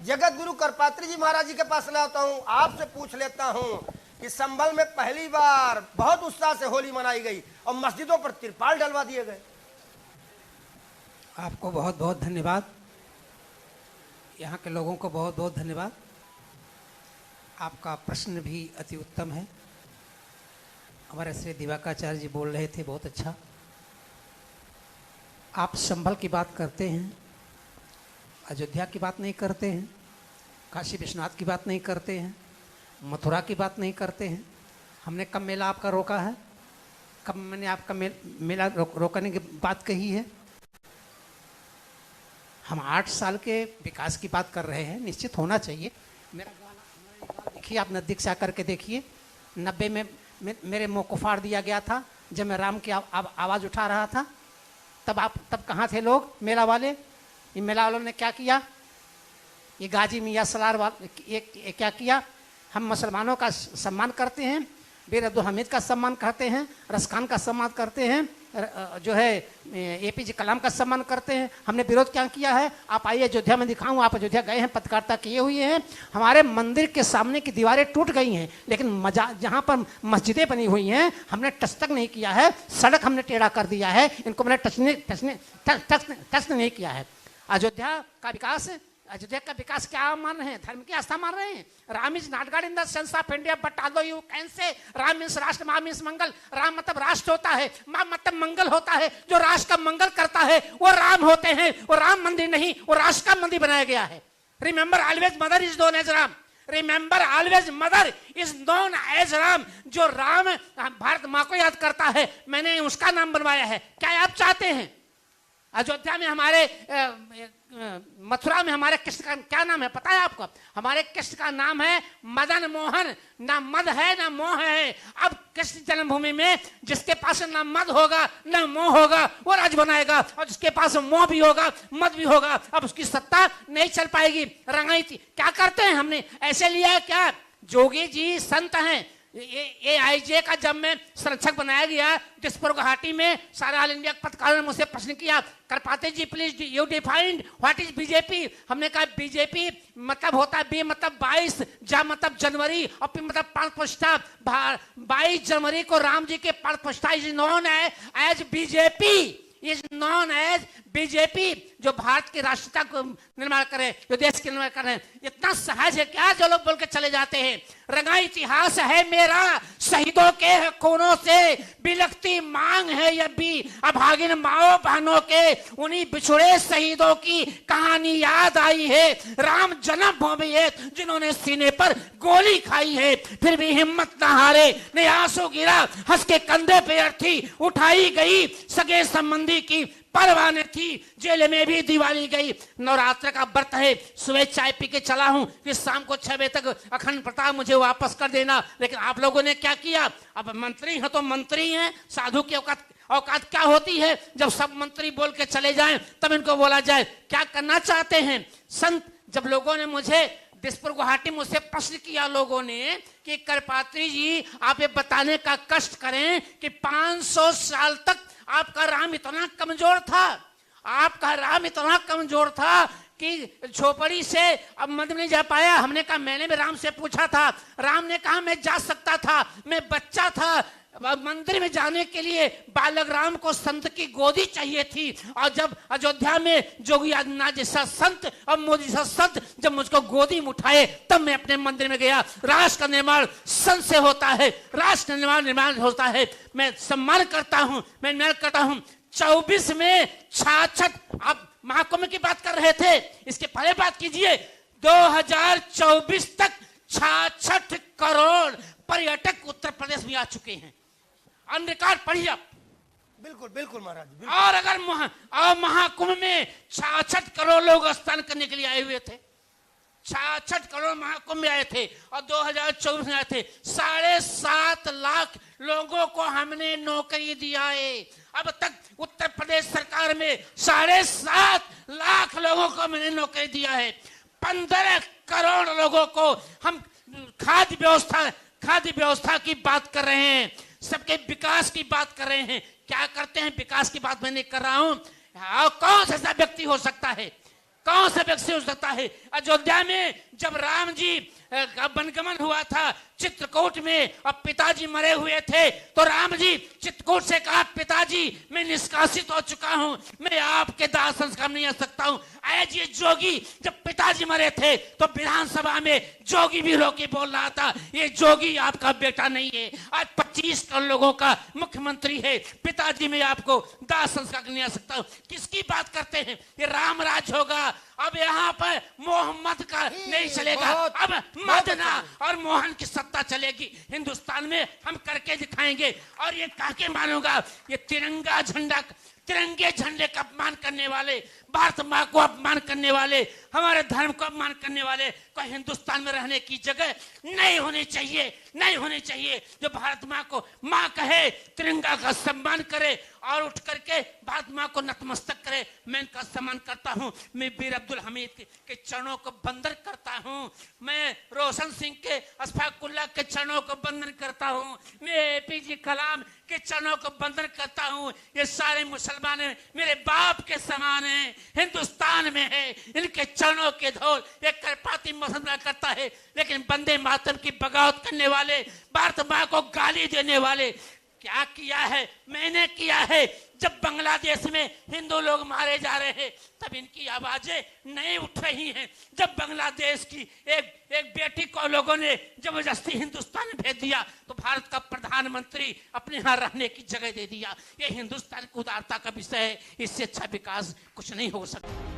जगत गुरु करपात्री जी महाराज जी के पास लाता हूँ, आपसे पूछ लेता हूँ कि संभल में पहली बार बहुत उत्साह से होली मनाई गई और मस्जिदों पर तिरपाल डलवा दिए गए। आपको बहुत बहुत धन्यवाद, यहाँ के लोगों को बहुत बहुत धन्यवाद। आपका प्रश्न भी अति उत्तम है। हमारे श्री दिवाकराचार्य जी बोल रहे थे, बहुत अच्छा। आप संभल की बात करते हैं, अयोध्या की बात नहीं करते हैं, काशी विश्वनाथ की बात नहीं करते हैं, मथुरा की बात नहीं करते हैं। हमने कब मेला आपका रोका है? कब मैंने आपका मेला रोकने की बात कही है? हम 8 साल के विकास की बात कर रहे हैं, निश्चित होना चाहिए। मेरा गाना देखिए, आप नज़दीक से आकर के देखिए। 90 में मेरे मुँह को फाड़ दिया गया था जब मैं राम की आवाज़ उठा रहा था। तब कहाँ थे लोग, मेला वाले? ये मेला वालों ने क्या किया? ये गाजी मियाँ सलार वाले ये क्या किया? हम मुसलमानों का सम्मान करते हैं, बीर अब्दुल हमीद का सम्मान करते हैं, रसखान का सम्मान करते हैं, जो है APJ कलाम का सम्मान करते हैं। हमने विरोध क्या किया है? आप आइए अयोध्या में दिखाऊं। आप अयोध्या गए हैं, पत्रकारिता किए हुए हैं। हमारे मंदिर के सामने की दीवारें टूट गई हैं, लेकिन जहाँ पर मस्जिदें बनी हुई हैं हमने टच तक नहीं किया है। सड़क हमने टेढ़ा कर दिया है, इनको मैंने टच नहीं किया है। अयोध्या का विकास क्या मान रहे हैं? धर्म की आस्था मान रहे हैं। Ram is not God in the sense of India but although you can say Ram means राष्ट्र, माँ मीन्स मंगल। राम मतलब राष्ट्र होता है, माँ मतलब मंगल होता है। जो राष्ट्र का मंगल करता है वो राम होते हैं। वो राम मंदिर नहीं, वो राष्ट्र का मंदिर बनाया गया है। Remember always mother is known as Ram. Remember always mother is known as Ram. जो राम भारत माँ को याद करता है, मैंने उसका नाम बनवाया है। क्या आप चाहते हैं अयोध्या में हमारे मथुरा में हमारे कृष्ण का क्या नाम है पता है आपको? हमारे कृष्ण का नाम है मदन मोहन। ना मद है ना मोह है। अब कृष्ण जन्मभूमि में जिसके पास ना मद होगा ना मोह होगा वो राज बनाएगा, और जिसके पास मोह भी होगा मद भी होगा अब उसकी सत्ता नहीं चल पाएगी। रंगाई क्या करते हैं हमने ऐसे लिया है क्या? जोगी जी संत हैं। AIJ का जब मैं संरक्षक बनाया गया दिसपुर गुवाहाटी में, सारे ऑल इंडिया पत्रकारों ने मुझसे प्रश्न किया, करपाते ji please you defined what is BJP. हमने कहा बीजेपी मतलब होता है बी मतलब 22, जा मतलब जनवरी और पी मतलब प्राणप्रतिष्ठा। 22 जनवरी को राम जी के प्राणप्रतिष्ठा is known as BJP. Is known as BJP, जो भारत की राष्ट्रीयता को निर्माण करे, जो देश के निर्माण कर रहे हैं। इतना सहज है क्या जो लोग बोल के चले जाते हैं? रंगा इतिहास है मेरा शहीदों के खूनों से, बिलखती मांग है ये भी अभागिन माओ बहनों के, उन्हीं बिछुड़े शहीदों की कहानी याद आई है। राम जन्मभूमि है जिन्होंने सीने पर गोली खाई है, फिर भी हिम्मत न हारे, न आंसू गिरा, हंस के कंधे पे अर्थी उठाई गई, सगे संबंधी की परवाह न थी, जेल में भी दिवाली गई। नवरात्र का व्रत है, सुबह चाय पी के चला हूं, फिर शाम को 6 बजे तक अखंड प्रताप मुझे वापस कर देना। लेकिन आप लोगों ने क्या किया? अब मंत्री हैं तो मंत्री हैं, साधु की औकात क्या होती है? जब सब मंत्री बोल के चले जाएं तब इनको बोला जाए। क्या करना चाहते हैं संत? जब लोगों ने मुझे दिसपुर गुवाहाटी मुझसे प्रश्न किया लोगों ने कि करपात्री जी आप ये बताने का कष्ट करें कि 500 साल तक आपका राम इतना कमजोर था, आपका राम इतना कमजोर था कि झोपड़ी से अब मंदिर नहीं जा पाया। हमने कहा, मैंने भी राम से पूछा था, राम ने कहा मैं जा सकता था, मैं बच्चा था। मंदिर में जाने के लिए बालक राम को संत की गोदी चाहिए थी। और जब अयोध्या में जोगी आदित्यनाथ जैसा संत और मोदी जैसा संत जब मुझको गोदी में उठाए तब मैं अपने मंदिर में गया। राष्ट्र का निर्माण संत से होता है, राष्ट्र निर्माण होता है। मैं सम्मान करता हूं, मैं निर्णय करता हूं। 24 में 66 आप महाकुंभ की बात कर रहे थे, इसके पहले बात कीजिए। 2024 तक 66 करोड़ पर्यटक उत्तर प्रदेश में आ चुके हैं। ऑन रिकॉर्ड पढ़िए आप। बिल्कुल बिल्कुल महाराज बिल्कुल। और अगर महाकुंभ में 66 करोड़ लोग स्नान करने के लिए आए हुए थे, 66 करोड़ महाकुंभ में आए थे और 2024 में आए थे। 7.5 लाख लोगों को हमने नौकरी दिया है। अब तक उत्तर प्रदेश सरकार में 7.5 लाख लोगों को मैंने नौकरी दिया है। 15 करोड़ लोगों को हम खाद्य व्यवस्था की बात कर रहे हैं, सबके विकास की बात कर रहे हैं। क्या करते हैं? विकास की बात मैं नहीं कर रहा हूं। कौन सा व्यक्ति हो सकता है, कौन सा व्यक्ति हो सकता है? अयोध्या में जब राम जी का वनगमन हुआ था चित्रकूट में और पिताजी मरे हुए थे, तो राम जी चित्रकूट से कहा, पिताजी मैं निष्कासित हो चुका हूं, मैं आपके दाह संस्कार नहीं आ सकता हूं। आज ये जोगी जब पिताजी मरे थे तो विधानसभा में जोगी भी रोके बोल रहा था, ये जोगी आपका बेटा नहीं है, आज 25 करोड़ लोगों का मुख्यमंत्री है, पिताजी में आपको दाह संस्कार नहीं आ सकता हूं। किसकी बात करते हैं? ये राम राज होगा। अब यहाँ पर मोहम्मद का नहीं चलेगा, अब मदना और मोहन की सत्ता चलेगी हिंदुस्तान में, हम करके दिखाएंगे। और ये काके मानूंगा, ये तिरंगा झंडा, तिरंगे झंडे का अपमान करने वाले, भारत माँ को अपमान करने वाले, हमारे धर्म को अपमान करने वाले को हिंदुस्तान में रहने की जगह नहीं होनी चाहिए, नहीं होनी चाहिए। जो भारत माँ को माँ कहे, तिरंगा का सम्मान करे और उठ करके भारत माँ को नतमस्तक करे, मैं इनका सम्मान करता हूँ। मैं वीर अब्दुल हमीद के चरणों को बंदन करता हूँ, मैं रोशन सिंह के, अशफाकुल्लाह के चरणों को बंदन करता हूँ, मैं एपीजे कलाम के चरणों को बंदन करता हूँ। ये सारे मुसलमान मेरे बाप के समान हैं, हिंदुस्तान में है, इनके चरणों के धोल एक करपाती मसला करता है। लेकिन वंदे मातरम की बगावत करने वाले, भारत माँ को गाली देने वाले क्या किया है? मैंने किया है। जब बांग्लादेश में हिंदू लोग मारे जा रहे हैं तब इनकी आवाजें नहीं उठ रही हैं। जब बांग्लादेश की एक बेटी को लोगों ने जबरदस्ती हिंदुस्तान भेज दिया तो भारत का प्रधानमंत्री अपने यहाँ रहने की जगह दे दिया। ये हिंदुस्तान की उदारता का विषय है, इससे अच्छा विकास कुछ नहीं हो सकता।